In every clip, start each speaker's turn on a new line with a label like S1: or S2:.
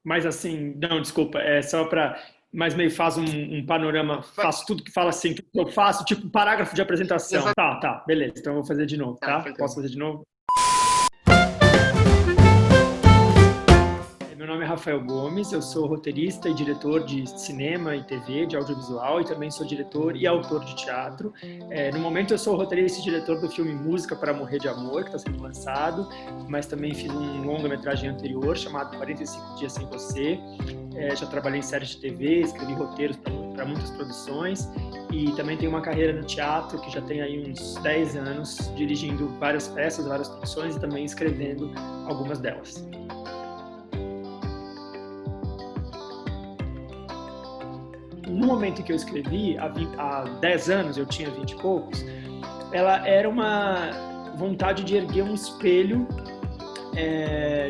S1: Mas assim, não, desculpa, é só para. Mas meio faz um panorama, faço tudo que fala assim, que eu faço, tipo um parágrafo de apresentação.
S2: Exato.
S1: Tá, tá, beleza, então eu vou fazer de novo,
S2: Tá,
S1: tá?
S2: tranquilo.
S1: Posso fazer de novo? Meu nome é Rafael Gomes, eu sou roteirista e diretor de cinema e TV, de audiovisual, e também sou diretor e autor de teatro. No momento eu sou roteirista e diretor do filme Música para Morrer de Amor, que está sendo lançado, mas também fiz um longa-metragem anterior chamado 45 Dias Sem Você. Já trabalhei em séries de TV, escrevi roteiros para muitas produções e também tenho uma carreira no teatro que já tem aí uns 10 anos, dirigindo várias peças, várias produções e também escrevendo algumas delas. No momento em que eu escrevi, há 10 anos, eu tinha 20 e poucos, ela era uma vontade de erguer um espelho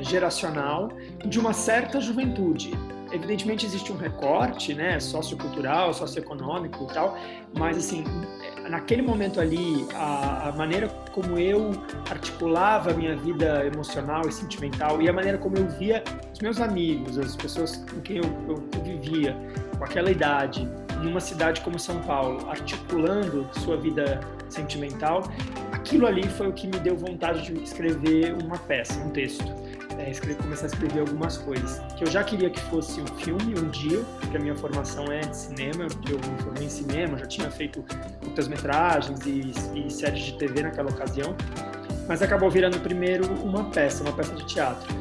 S1: geracional de uma certa juventude. Evidentemente existe um recorte, né, sociocultural, socioeconômico e tal, mas assim, naquele momento ali, a maneira como eu articulava a minha vida emocional e sentimental e a maneira como eu via os meus amigos, as pessoas com quem eu vivia, com aquela idade, numa cidade como São Paulo, articulando sua vida sentimental, aquilo ali foi o que me deu vontade de escrever uma peça, um texto. Começar a escrever algumas coisas que eu já queria que fosse um filme um dia, porque a minha formação é de cinema, eu me formei em cinema, já tinha feito muitas metragens e séries de TV naquela ocasião, mas acabou virando primeiro uma peça de teatro.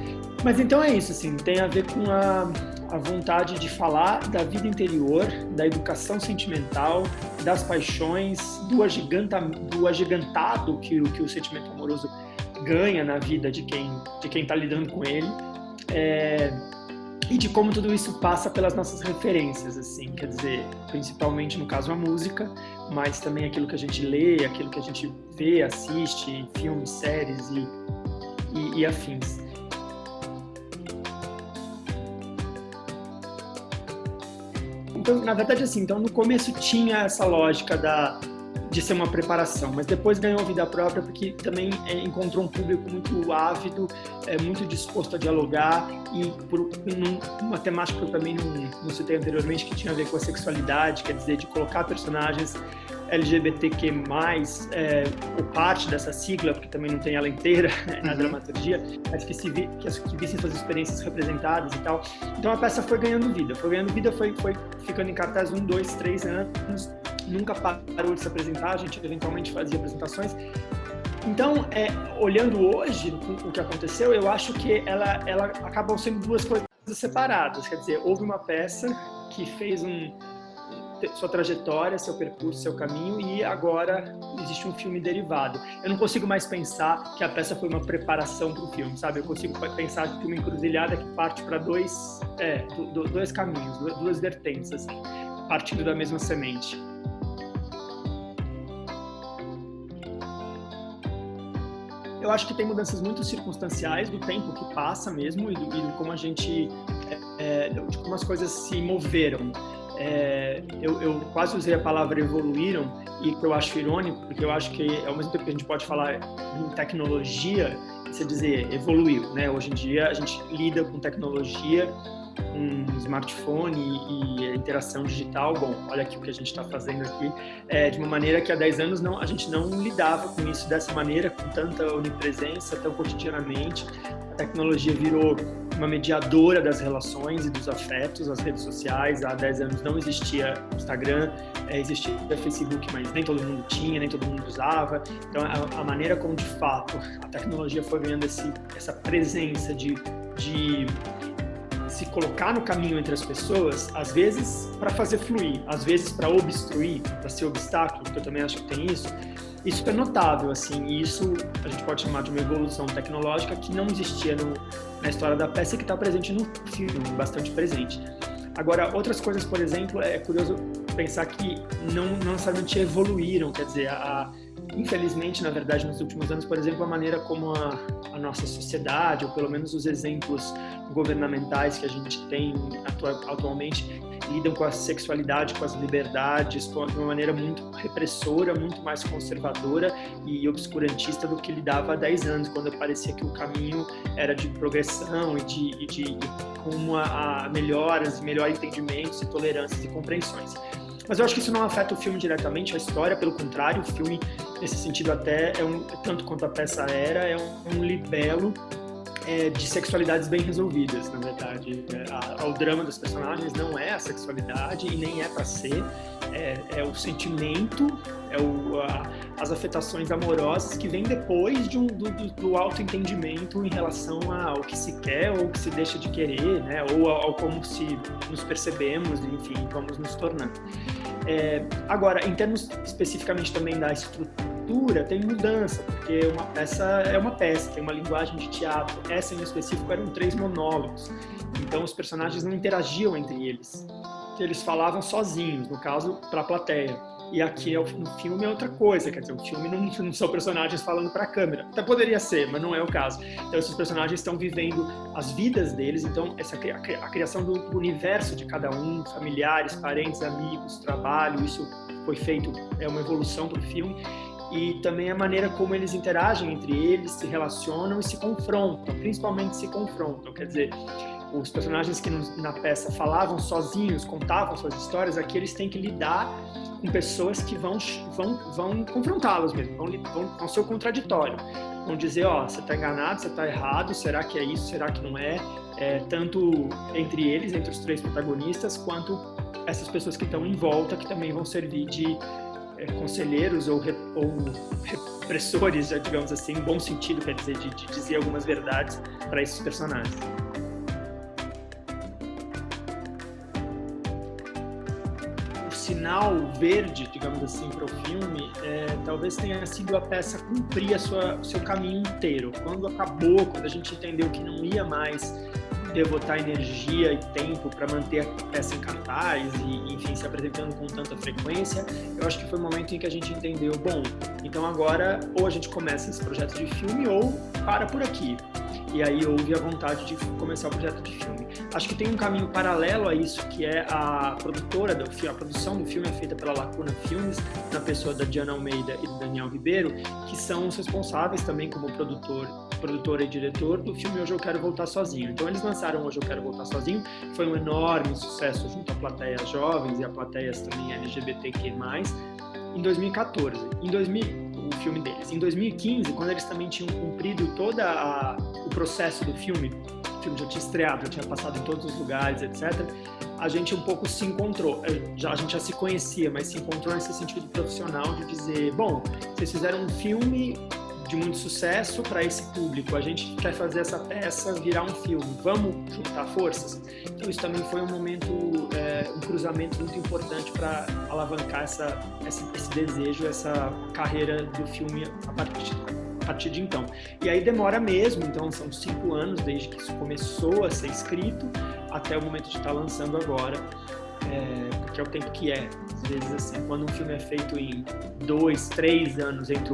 S1: Mas então é isso, assim, tem a ver com a vontade de falar da vida interior, da educação sentimental, das paixões, do agigantado que o sentimento amoroso ganha na vida de quem está lidando com ele, e de como tudo isso passa pelas nossas referências, assim, quer dizer, principalmente no caso a música, mas também aquilo que a gente lê, aquilo que a gente vê, assiste, filmes, séries e afins. Então, na verdade, assim, então no começo tinha essa lógica de ser uma preparação, mas depois ganhou vida própria porque também encontrou um público muito ávido, muito disposto a dialogar e por uma temática que eu também não citei anteriormente, que tinha a ver com a sexualidade, quer dizer, de colocar personagens LGBTQ+, ou parte dessa sigla, porque também não tem ela inteira na dramaturgia, mas que vissem suas experiências representadas e tal. Então a peça foi ganhando vida, foi ficando em cartaz 1, 2, 3 anos, nunca parou de se apresentar, a gente eventualmente fazia apresentações. Então, olhando hoje o que aconteceu, eu acho que ela acabam sendo duas coisas separadas. Quer dizer, houve uma peça que fez sua trajetória, seu percurso, seu caminho, e agora existe um filme derivado. Eu não consigo mais pensar que a peça foi uma preparação para o filme, sabe? Eu consigo pensar que uma encruzilhada que parte para dois caminhos, duas vertentes, assim, partindo da mesma semente. Eu acho que tem mudanças muito circunstanciais do tempo que passa mesmo e do como a gente, de como as coisas se moveram. Eu quase usei a palavra evoluíram, e que eu acho irônico, porque eu acho que ao mesmo tempo que a gente pode falar em tecnologia, você dizer evoluiu, né? Hoje em dia a gente lida com tecnologia, com smartphone e a interação digital. Bom, olha aqui o que a gente está fazendo aqui, de uma maneira que há 10 anos a gente não lidava com isso dessa maneira, com tanta onipresença, tão cotidianamente. A tecnologia virou uma mediadora das relações e dos afetos, as redes sociais. Há 10 anos não existia Instagram, existia Facebook, mas nem todo mundo tinha, nem todo mundo usava. Então, a maneira como, de fato, a tecnologia foi ganhando essa presença de se colocar no caminho entre as pessoas, às vezes para fazer fluir, às vezes para obstruir, para ser obstáculo, porque eu também acho que tem isso. Isso é notável, assim, e isso a gente pode chamar de uma evolução tecnológica que não existia na história da peça e que está presente no filme, bastante presente. Agora, outras coisas, por exemplo, é curioso pensar que não necessariamente evoluíram, quer dizer, infelizmente, na verdade, nos últimos anos, por exemplo, a maneira como a nossa sociedade, ou pelo menos os exemplos governamentais que a gente tem atualmente, lidam com a sexualidade, com as liberdades, de uma maneira muito repressora, muito mais conservadora e obscurantista do que lidava há 10 anos, quando parecia que o caminho era de progressão e de rumo a melhoras, melhor entendimentos e tolerâncias e compreensões. Mas eu acho que isso não afeta o filme diretamente, a história, pelo contrário, o filme, nesse sentido até, tanto quanto a peça era, é um libelo de sexualidades bem resolvidas, na verdade. O drama dos personagens não é a sexualidade e nem é para ser, é o sentimento, as afetações amorosas que vêm depois do autoentendimento em relação ao que se quer ou o que se deixa de querer, né? Ou ao como se nos percebemos, enfim, vamos nos tornando. Agora, em termos especificamente também da estrutura, tem mudança, porque uma peça é uma peça, tem uma linguagem de teatro. Essa em específico eram 3 monólogos, então os personagens não interagiam entre eles. Eles falavam sozinhos, no caso, para a plateia. E aqui no filme é outra coisa, quer dizer, o filme não são personagens falando para a câmera. Até poderia ser, mas não é o caso. Então esses personagens estão vivendo as vidas deles, então a criação do universo de cada um, familiares, parentes, amigos, trabalho, isso foi feito, é uma evolução para o filme. E também a maneira como eles interagem entre eles, se relacionam e se confrontam, principalmente se confrontam, quer dizer, os personagens que na peça falavam sozinhos, contavam suas histórias, aqui eles têm que lidar com pessoas que vão confrontá-los mesmo, vão ser o contraditório, vão dizer, você está enganado, você está errado, será que é isso, será que não é? Tanto entre eles, entre os 3 protagonistas, quanto essas pessoas que estão em volta, que também vão servir de conselheiros ou repressores, digamos assim, em bom sentido, quer dizer, de dizer algumas verdades para esses personagens. O sinal verde, digamos assim, para o filme, talvez tenha sido a peça cumprir o seu caminho inteiro. Quando acabou, quando a gente entendeu que não ia mais devotar energia e tempo para manter a peça em cartaz e, enfim, se apresentando com tanta frequência, eu acho que foi o momento em que a gente entendeu, bom, então agora ou a gente começa esse projeto de filme ou para por aqui. E aí houve a vontade de começar o projeto de filme. Acho que tem um caminho paralelo a isso, que é a produtora do filme. A produção do filme é feita pela Lacuna Filmes, na pessoa da Diana Almeida e do Daniel Ribeiro, que são os responsáveis também como produtora e diretor do filme Hoje Eu Quero Voltar Sozinho. Então eles lançaram Hoje Eu Quero Voltar Sozinho, foi um enorme sucesso junto a plateias jovens e a plateias também LGBTQ+, em 2014. O filme deles. Em 2015, quando eles também tinham cumprido todo o processo do filme, o filme já tinha estreado, já tinha passado em todos os lugares, etc., a gente um pouco se encontrou. A gente já se conhecia, mas se encontrou nesse sentido profissional de dizer, bom, vocês fizeram um filme de muito sucesso para esse público, a gente quer fazer essa peça virar um filme, vamos juntar forças? Então isso também foi um momento, um cruzamento muito importante para alavancar esse desejo, essa carreira do filme a partir de então. E aí demora mesmo, então são 5 anos desde que isso começou a ser escrito até o momento de estar lançando agora, porque é o tempo que é. Às vezes, assim, quando um filme é feito em 2, 3 anos entre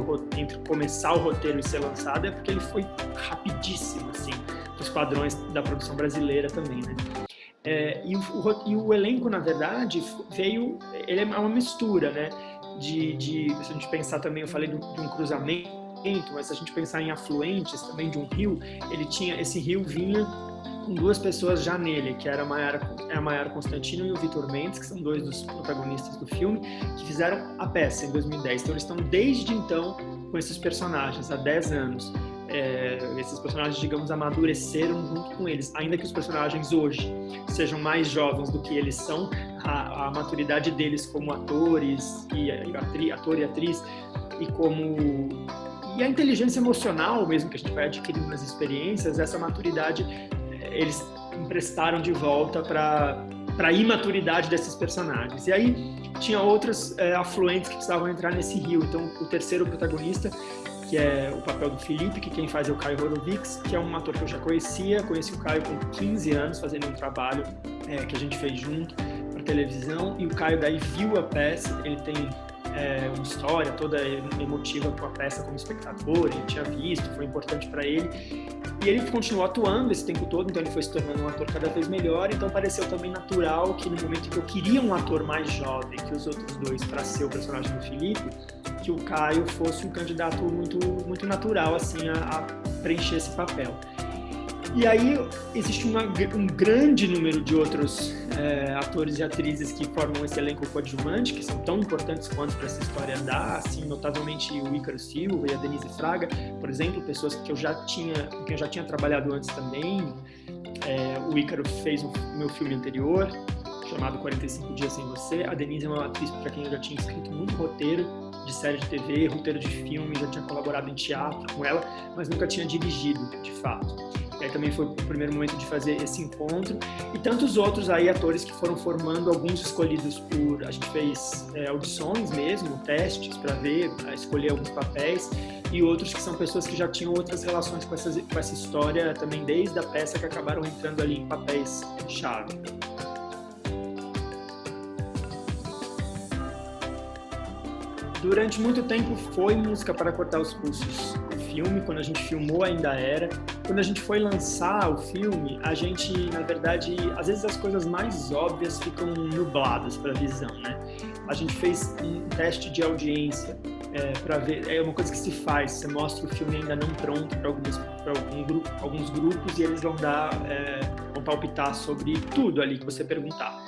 S1: começar o roteiro e ser lançado, é porque ele foi rapidíssimo, assim, dos padrões da produção brasileira também, né? E o elenco, na verdade, ele é uma mistura, né? Se a gente pensar também, eu falei de um cruzamento, mas se a gente pensar em afluentes também de um rio, esse rio vinha com 2 pessoas já nele, que era a Maiara Constantino e o Vitor Mendes, que são 2 dos protagonistas do filme, que fizeram a peça em 2010. Então eles estão desde então com esses personagens, há 10 anos. Esses personagens, digamos, amadureceram junto com eles, ainda que os personagens hoje sejam mais jovens do que eles são, a maturidade deles como atores, ator e atriz, e a inteligência emocional mesmo que a gente vai adquirindo nas experiências, essa maturidade eles emprestaram de volta para a imaturidade desses personagens. E aí tinha outros afluentes que precisavam entrar nesse rio. Então o terceiro protagonista, que é o papel do Felipe, que quem faz é o Caio Horovics, que é um ator que eu já conheci o Caio com 15 anos, fazendo um trabalho que a gente fez junto para televisão, e o Caio daí viu a peça, ele tem uma história toda emotiva com a peça como espectador, ele tinha visto, foi importante para ele. E ele continuou atuando esse tempo todo, então ele foi se tornando um ator cada vez melhor, então pareceu também natural que no momento que eu queria um ator mais jovem que os outros dois para ser o personagem do Felipe, que o Caio fosse um candidato muito natural assim a preencher esse papel. E aí existe um grande número de outros atores e atrizes que formam esse elenco coadjuvante, que são tão importantes quanto para essa história andar, assim, notavelmente o Ícaro Silva e a Denise Fraga, por exemplo, pessoas com quem eu já tinha trabalhado antes também. O Ícaro fez o meu filme anterior, chamado 45 Dias Sem Você. A Denise é uma atriz para quem eu já tinha escrito muito roteiro de série de TV, roteiro de filme, já tinha colaborado em teatro com ela, mas nunca tinha dirigido, de fato. E aí também foi o primeiro momento de fazer esse encontro. E tantos outros aí atores que foram formando, alguns escolhidos por... A gente fez audições mesmo, testes para ver, escolher alguns papéis. E outros que são pessoas que já tinham outras relações com essa história também desde a peça, que acabaram entrando ali em papéis-chave. Durante muito tempo foi Música para Cortar os Pulsos. O filme, quando a gente filmou, ainda era. Quando a gente foi lançar o filme, a gente, na verdade, às vezes as coisas mais óbvias ficam nubladas para a visão, né? A gente fez um teste de audiência para ver, é uma coisa que se faz, você mostra o filme ainda não pronto para alguns grupos e eles vão vão palpitar sobre tudo ali que você perguntar.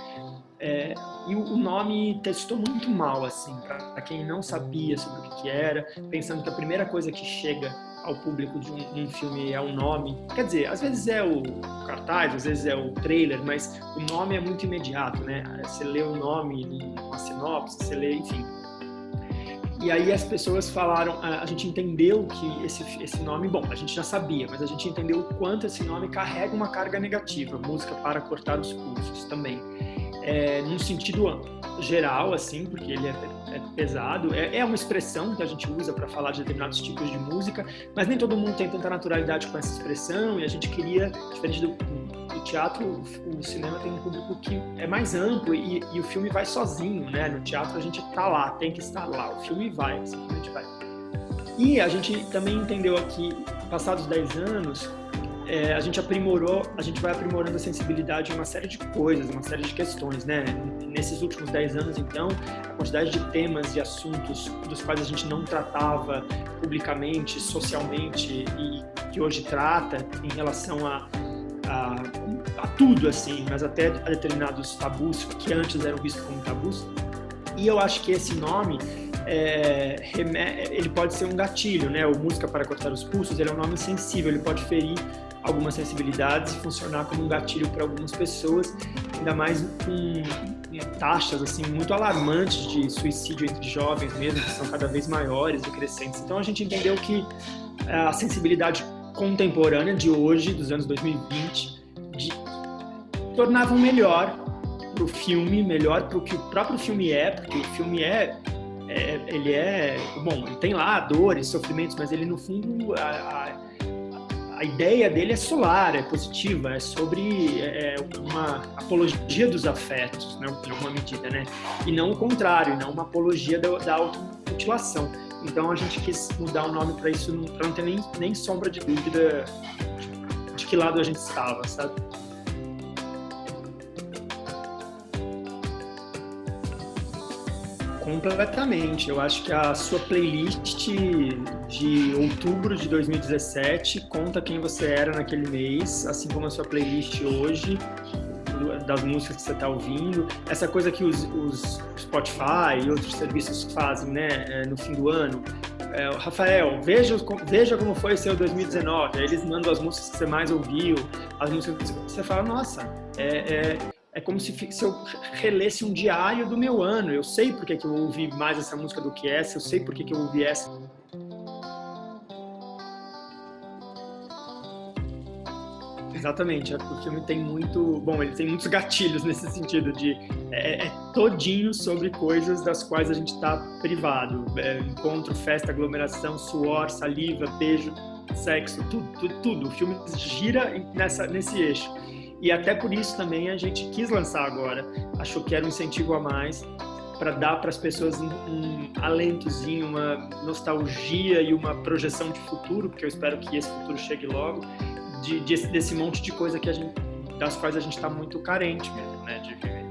S1: E o nome testou muito mal, assim, para quem não sabia sobre o que era, pensando que a primeira coisa que chega ao público de um filme é o nome. Quer dizer, às vezes é o cartaz, às vezes é o trailer, mas o nome é muito imediato, né? Você lê o nome numa sinopse, você lê, enfim. E aí as pessoas falaram, a gente entendeu que esse nome, bom, a gente já sabia, mas a gente entendeu o quanto esse nome carrega uma carga negativa, Música para Cortar os Pulsos também. Num sentido geral, assim, porque ele é pesado, é uma expressão que a gente usa para falar de determinados tipos de música, mas nem todo mundo tem tanta naturalidade com essa expressão, e a gente queria, diferente do teatro, o cinema tem um público que é mais amplo e o filme vai sozinho, né? No teatro a gente tá lá, tem que estar lá, o filme vai, simplesmente vai. E a gente também entendeu aqui, passados 10 anos, a gente vai aprimorando a sensibilidade em uma série de coisas, uma série de questões, né? Nesses últimos 10 anos, então, a quantidade de temas e assuntos dos quais a gente não tratava publicamente, socialmente, e que hoje trata em relação a tudo, assim, mas até a determinados tabus que antes eram vistos como tabus. E eu acho que esse nome, ele pode ser um gatilho, né? O Música para Cortar os Pulsos, ele é um nome sensível, ele pode ferir algumas sensibilidades e funcionar como um gatilho para algumas pessoas, ainda mais com taxas assim muito alarmantes de suicídio entre jovens mesmo, que são cada vez maiores e crescentes. Então a gente entendeu que a sensibilidade contemporânea de hoje, dos anos 2020, tornava melhor para o filme, melhor para o que o próprio filme é, porque o filme bom, ele tem lá dores, sofrimentos, mas ele no fundo a ideia dele é solar, é positiva, é sobre uma apologia dos afetos, né, em alguma medida, né? E não o contrário, não uma apologia da automutilação. Então a gente quis mudar o nome para isso, para não ter nem sombra de dúvida de que lado a gente estava, sabe? Completamente. Eu acho que a sua playlist de outubro de 2017 conta quem você era naquele mês, assim como a sua playlist hoje, das músicas que você está ouvindo. Essa coisa que os Spotify e outros serviços fazem, né, no fim do ano. Rafael, veja como foi seu 2019. Aí eles mandam as músicas que você mais ouviu, as músicas que você fala, nossa, é como se eu relesse um diário do meu ano. Eu sei por que eu ouvi mais essa música do que essa, eu sei por que eu ouvi essa. Exatamente, o filme tem ele tem muitos gatilhos nesse sentido de todinho sobre coisas das quais a gente está privado. Encontro, festa, aglomeração, suor, saliva, beijo, sexo, tudo. O filme gira nesse eixo. E até por isso também a gente quis lançar agora. Achou que era um incentivo a mais para dar para as pessoas um alentozinho, uma nostalgia e uma projeção de futuro, porque eu espero que esse futuro chegue logo, desse monte de coisa que das quais a gente está muito carente mesmo, né, de viver.